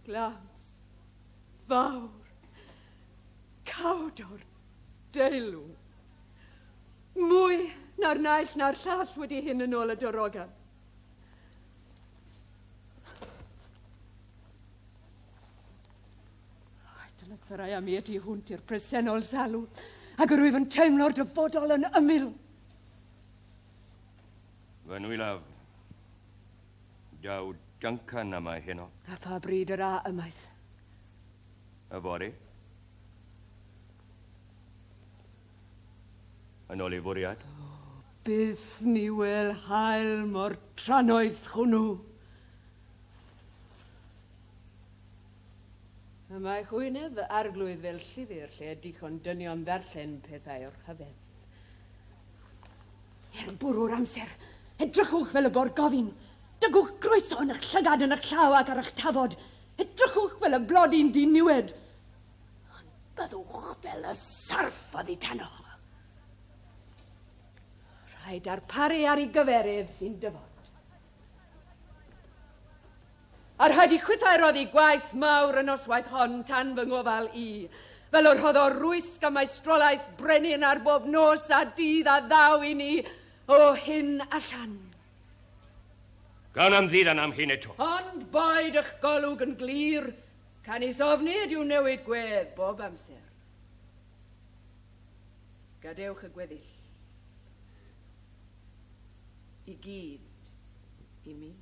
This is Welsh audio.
Glams, fawr, cawdor, deilw. Mwy na'r naill na'r llall wedi hyn yn ôl y dorogan. Dylythyrau am i ydi hwnt i'r presennol salw, ac yr wyf yn teimlo'r dyfodol yn ymyl. Fy nwylaf, daw Duncan am ei heno. A pha bryd yr a ymaith. Y fori? Yn ôl i fwriad? Bydd ni wel hael mor tranoedd hwnnw. Y mae chwyneb y arglwydd fel llyfr lle dichon dynion ddarllen pethau o'r chyfedd. Bwrw'r amser, edrychwch fel y gorgofin. Dygwch groeso yn eich llygad yn eich llaw ac ar eich tafod. Edrychwch fel y blodyn diniwed. Ond byddwch fel y sarff oddi tano. Rhaid darparu ar ei gyferydd sy'n dyfod. A rhaid i chwythau roddi gwaith mawr y noswaith hon tan fy ngofal i. Fel o'r hoddo rwysg am eistrolaeth brenin ar bob nos a dydd a ddaw i ni o hyn allan. Gan am ddiddan am hyn eto. Ond boed eich golwg yn glir, can i sofnid yw newid gwedd bob amser. Gadewch y gweddill. I gyd i mi.